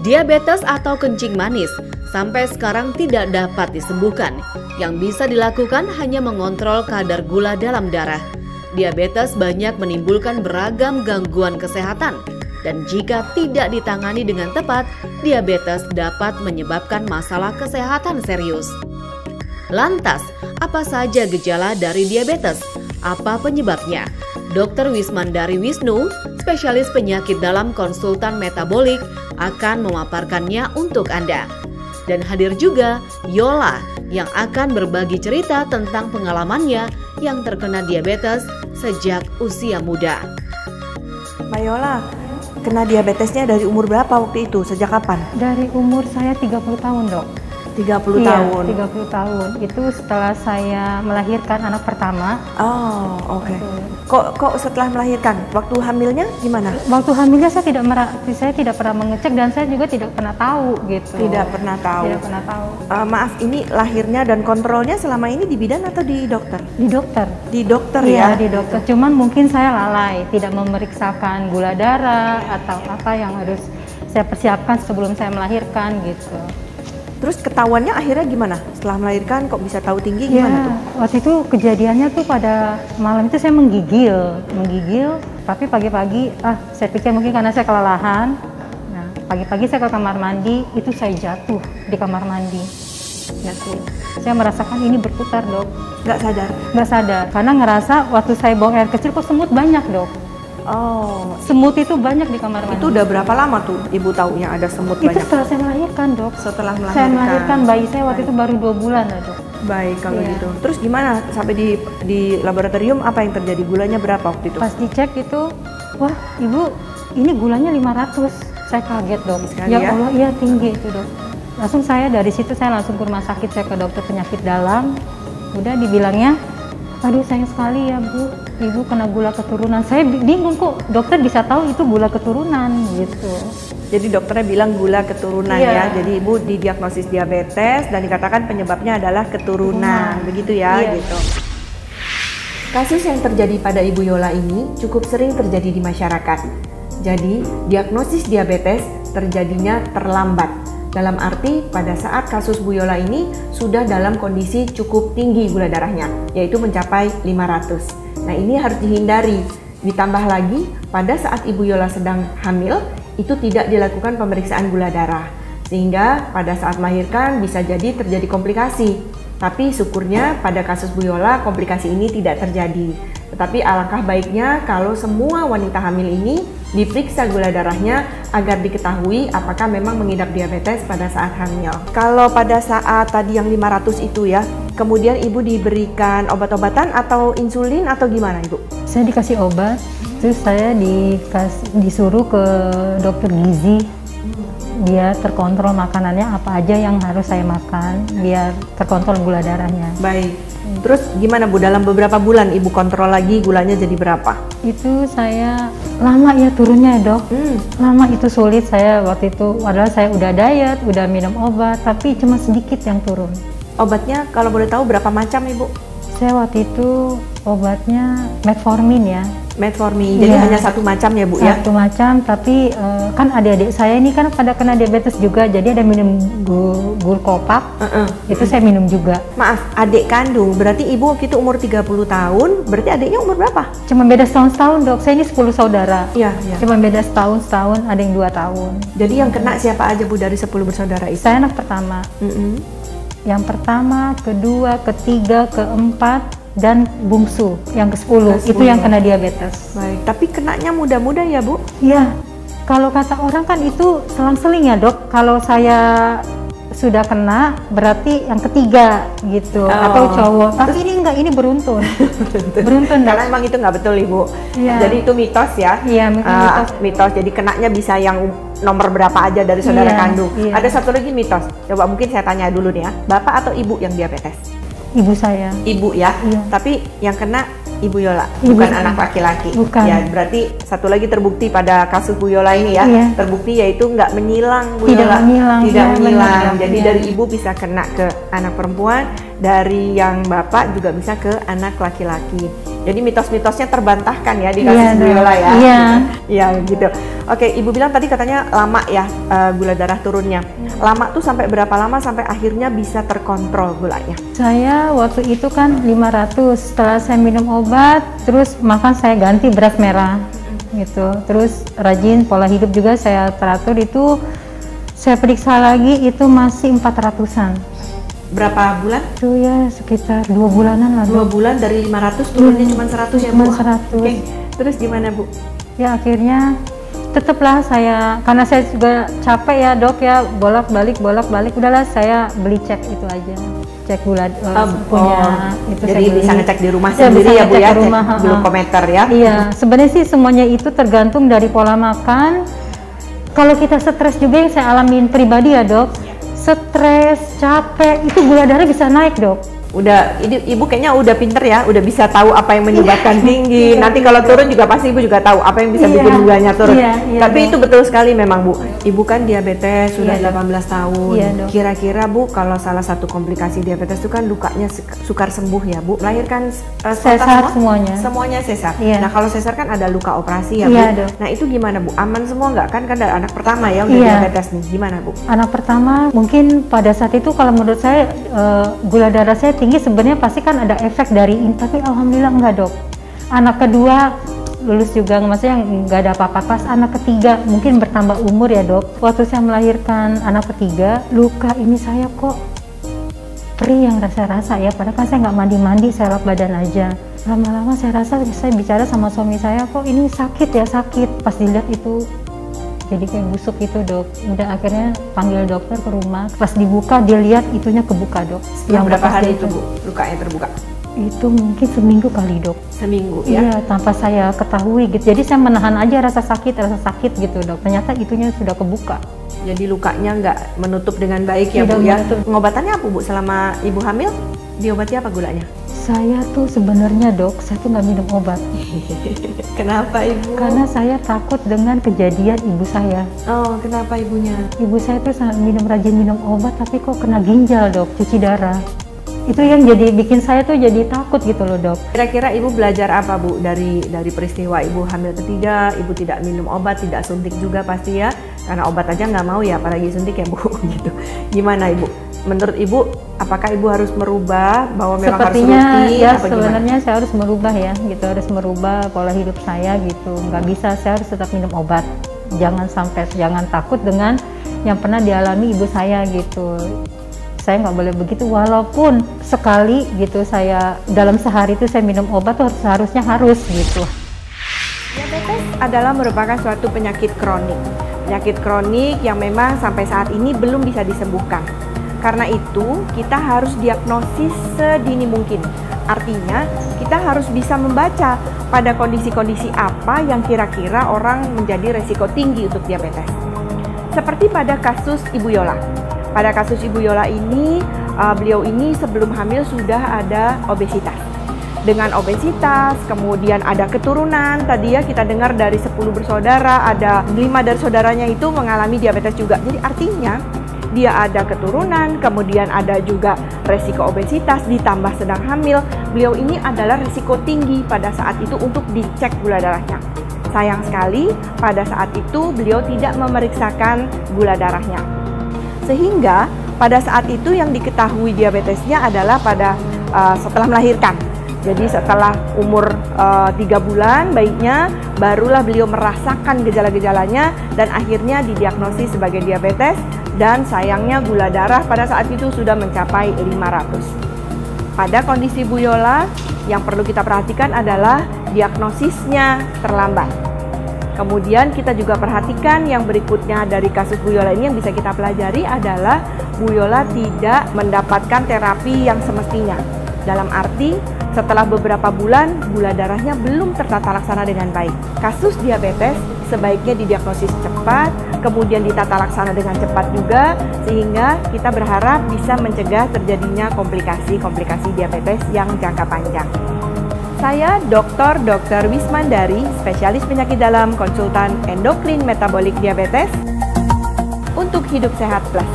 Diabetes atau kencing manis sampai sekarang tidak dapat disembuhkan. Yang bisa dilakukan hanya mengontrol kadar gula dalam darah. Diabetes banyak menimbulkan beragam gangguan kesehatan, dan jika tidak ditangani dengan tepat, diabetes dapat menyebabkan masalah kesehatan serius. Lantas, apa saja gejala dari diabetes? Apa penyebabnya? Dr. Wismandari Wisnu, spesialis penyakit dalam konsultan metabolik, akan memaparkannya untuk Anda. Dan hadir juga Yola yang akan berbagi cerita tentang pengalamannya yang terkena diabetes sejak usia muda. Mbak Yola, kena diabetesnya dari umur berapa waktu itu? Sejak kapan? Dari umur saya 30 tahun, Dok. 30 Iya, tahun? 30 tahun. Itu setelah saya melahirkan anak pertama. Oh, oke. Kok setelah melahirkan? Waktu hamilnya gimana? Waktu hamilnya saya tidak pernah mengecek dan saya juga tidak pernah tahu gitu. Tidak pernah tahu? Tidak pernah tahu. Maaf, ini lahirnya dan kontrolnya selama ini di bidan atau di dokter? Di dokter. Di dokter ya? ya? Di dokter. Cuman mungkin saya lalai, tidak memeriksakan gula darah atau apa yang harus saya persiapkan sebelum saya melahirkan gitu. Terus ketahuannya akhirnya gimana? Setelah melahirkan kok bisa tahu tinggi gimana tuh? Waktu itu kejadiannya tuh pada malam itu saya menggigil, tapi pagi-pagi saya pikir mungkin karena saya kelelahan. Nah, pagi-pagi saya ke kamar mandi, itu saya jatuh di kamar mandi. Jatuh. Saya merasakan ini berputar, Dok. Nggak sadar? Nggak sadar, karena ngerasa waktu saya buang air kecil kok semut banyak, Dok. Oh, semut itu banyak di kamar mandi. Itu udah berapa lama tuh Ibu taunya ada semut itu banyak? Setelah saya melahirkan, Dok. Setelah melahirkan? Saya melahirkan bayi saya waktu itu baru 2 bulan, Dok. Baik, kalau gitu. Terus gimana sampai di laboratorium apa yang terjadi? Gulanya berapa waktu itu? Pas dicek itu, wah Ibu ini gulanya 500. Saya kaget, Dok. Sekali Ya ya? Allah, iya tinggi itu, Dok. Langsung dari situ saya langsung ke rumah sakit, saya ke dokter penyakit dalam. Udah dibilangnya, aduh sayang sekali ya Bu, Ibu kena gula keturunan. Saya bingung kok dokter bisa tahu itu gula keturunan gitu. Jadi dokternya bilang gula keturunan ya. Jadi Ibu didiagnosis diabetes dan dikatakan penyebabnya adalah keturunan. Begitu ya gitu. Kasus yang terjadi pada Ibu Yola ini cukup sering terjadi di masyarakat. Jadi diagnosis diabetes terjadinya terlambat. Dalam arti pada saat kasus Bu Yola ini sudah dalam kondisi cukup tinggi gula darahnya, yaitu mencapai 500. Nah, ini harus dihindari. Ditambah lagi pada saat Ibu Yola sedang hamil itu tidak dilakukan pemeriksaan gula darah, sehingga pada saat melahirkan bisa jadi terjadi komplikasi. Tapi syukurnya pada kasus Bu Yola komplikasi ini tidak terjadi. Tetapi alangkah baiknya kalau semua wanita hamil ini diperiksa gula darahnya agar diketahui apakah memang mengidap diabetes pada saat hamil. Kalau pada saat tadi yang 500 itu ya, kemudian Ibu diberikan obat-obatan atau insulin atau gimana Ibu? Saya dikasih obat, terus saya disuruh ke dokter gizi. Dia terkontrol makanannya apa aja yang harus saya makan biar terkontrol gula darahnya. Baik. Terus gimana Bu, dalam beberapa bulan Ibu kontrol lagi gulanya jadi berapa? Itu saya lama ya turunnya, Dok. Lama, itu sulit saya waktu itu, padahal saya udah diet, udah minum obat, tapi cuma sedikit yang turun. Obatnya kalau boleh tahu berapa macam Ibu? Saya waktu itu obatnya metformin ya. Metformin, jadi hanya satu macam ya Bu ya? Satu macam, tapi kan adik-adik saya ini kan pada kena diabetes juga, jadi ada minum gulkopak, itu saya minum juga. Maaf, adik kandung, berarti Ibu waktu itu umur 30 tahun, berarti adiknya umur berapa? Cuma beda setahun, Dok, saya ini 10 saudara. Iya. Cuma beda setahun, ada yang 2 tahun. Jadi yang kena siapa aja Bu dari 10 bersaudara itu? Saya anak pertama. Yang pertama, kedua, ketiga, keempat, dan bungsu yang ke-10 itu yang kena diabetes. Baik, tapi kenanya muda-muda ya Bu? Iya, kalau kata orang kan itu selang-seling ya Dok. Kalau saya sudah kena berarti yang ketiga gitu, atau cowok. Tapi ini enggak, ini beruntun. Beruntun Dok. Karena emang itu nggak betul Ibu. Jadi itu mitos ya? Iya, mitos. Jadi kenanya bisa yang nomor berapa aja dari saudara kandung. Ada satu lagi mitos, coba mungkin saya tanya dulu nih ya, Bapak atau Ibu yang diabetes? Ibu saya. Ibu ya? Tapi yang kena Ibu Yola, bukan anak laki-laki. Bukan. Ya, berarti satu lagi terbukti pada kasus Bu Yola ini ya, terbukti yaitu nggak menyilang Bu Yola. Tidak menyilang. Jadi dari Ibu bisa kena ke anak perempuan, dari yang Bapak juga bisa ke anak laki-laki. Jadi mitos-mitosnya terbantahkan ya di kasus Bu Yola ya. Iya. Iya gitu. Oke, Ibu bilang tadi katanya lama ya gula darah turunnya. Lama tuh sampai berapa lama sampai akhirnya bisa terkontrol gulanya? Saya waktu itu kan 500, setelah saya minum obat, terus makan saya ganti beras merah gitu. Terus rajin pola hidup juga saya teratur, itu saya periksa lagi itu masih 400-an. Berapa bulan? Itu ya sekitar 2 bulanan lah. 2 bulan dari 500 turunnya cuma 100 ya Bu? Cuma 100. Oke. Terus gimana Bu? Ya akhirnya tetaplah saya, karena saya juga capek ya dok ya, bolak-balik, udahlah saya beli cek itu aja. Cek gula punya itu. Jadi saya bisa beli. ngecek di rumah Ya, sendiri bisa ya Bu ngecek ya, di rumah, cek glukometer ya? Iya, sebenarnya sih semuanya itu tergantung dari pola makan. Kalau kita stres juga yang saya alamin pribadi ya dok, stres, capek, itu gula darah bisa naik dok. Udah, Ibu kayaknya udah pinter ya, udah bisa tahu apa yang menyebabkan tinggi. Nanti kalau turun juga pasti Ibu juga tahu apa yang bisa bikin gulanya turun. Tapi itu betul sekali memang Bu. Ibu kan diabetes sudah 18 tahun. Kira-kira Bu, kalau salah satu komplikasi diabetes itu kan lukanya sukar sembuh ya Bu. Melahirkan sesar semuanya. Semuanya sesar. Nah kalau sesar kan ada luka operasi ya Bu. Nah itu gimana Bu? Aman semua nggak? Kan ada anak pertama ya udah diabetes nih. Gimana Bu? Anak pertama mungkin pada saat itu kalau menurut saya gula darah saya tinggi, sebenarnya pasti kan ada efek dari ini, tapi alhamdulillah enggak dok. Anak kedua lulus juga, maksudnya nggak ada apa-apa. Pas anak ketiga mungkin bertambah umur ya dok, waktu saya melahirkan anak ketiga, luka ini saya kok perih yang rasa-rasa ya, padahal kan saya nggak mandi-mandi, saya lap badan aja. Lama-lama saya rasa, saya bicara sama suami saya, kok ini sakit ya, sakit. Pas dilihat itu jadi kayak busuk itu dok. Udah akhirnya panggil dokter ke rumah, pas dibuka dia lihat itunya kebuka dok. Yang berapa hari itu Bu lukanya terbuka? Itu mungkin seminggu kali dok. Seminggu ya? Iya, tanpa saya ketahui gitu. Jadi saya menahan aja rasa sakit gitu dok. Ternyata itunya sudah kebuka. Jadi lukanya nggak menutup dengan baik ya Bu ya? Pengobatannya apa Bu selama Ibu hamil? Diobati apa gulanya? Saya tuh sebenarnya dok, saya tuh nggak minum obat. Kenapa Ibu? Karena saya takut dengan kejadian ibu saya. Oh, kenapa ibunya? Ibu saya tuh rajin minum obat, tapi kok kena ginjal dok, cuci darah. Itu yang jadi bikin saya tuh jadi takut gitu loh dok. Kira-kira Ibu belajar apa Bu dari peristiwa Ibu hamil ketiga? Ibu tidak minum obat, tidak suntik juga pasti ya? Karena obat aja nggak mau ya, apalagi suntik ya Bu. Gitu. Gimana Ibu? Menurut Ibu, apakah Ibu harus merubah bahwa memang sepertinya harus rutin? Ya sebenarnya saya harus merubah ya, gitu, harus merubah pola hidup saya gitu. Nggak bisa, saya harus tetap minum obat. Jangan takut dengan yang pernah dialami ibu saya gitu. Saya nggak boleh begitu, walaupun sekali gitu saya dalam sehari itu saya minum obat tuh seharusnya harus gitu. Diabetes adalah merupakan suatu penyakit kronik. Penyakit kronik yang memang sampai saat ini belum bisa disembuhkan. Karena itu, kita harus diagnosis sedini mungkin. Artinya, kita harus bisa membaca pada kondisi-kondisi apa yang kira-kira orang menjadi resiko tinggi untuk diabetes. Seperti pada kasus Ibu Yola. Pada kasus Ibu Yola ini, beliau ini sebelum hamil sudah ada obesitas. Dengan obesitas, kemudian ada keturunan. Tadi ya kita dengar dari 10 bersaudara, ada 5 dari saudaranya itu mengalami diabetes juga. Jadi artinya, dia ada keturunan, kemudian ada juga resiko obesitas, ditambah sedang hamil. Beliau ini adalah resiko tinggi pada saat itu untuk dicek gula darahnya. Sayang sekali, pada saat itu beliau tidak memeriksakan gula darahnya. Sehingga pada saat itu yang diketahui diabetesnya adalah pada setelah melahirkan. Jadi setelah umur 3 bulan bayinya, barulah beliau merasakan gejala-gejalanya dan akhirnya didiagnosis sebagai diabetes. Dan sayangnya gula darah pada saat itu sudah mencapai 500. Pada kondisi Bu Yola, yang perlu kita perhatikan adalah diagnosisnya terlambat. Kemudian kita juga perhatikan yang berikutnya dari kasus Bu Yola ini yang bisa kita pelajari adalah Bu Yola tidak mendapatkan terapi yang semestinya. Dalam arti, setelah beberapa bulan, gula darahnya belum tertata laksana dengan baik. Kasus diabetes sebaiknya didiagnosis cepat, kemudian ditata laksana dengan cepat juga, sehingga kita berharap bisa mencegah terjadinya komplikasi-komplikasi diabetes yang jangka panjang. Saya Dr. Wismandari, spesialis penyakit dalam, konsultan endokrin metabolik diabetes untuk Hidup Sehat Plus.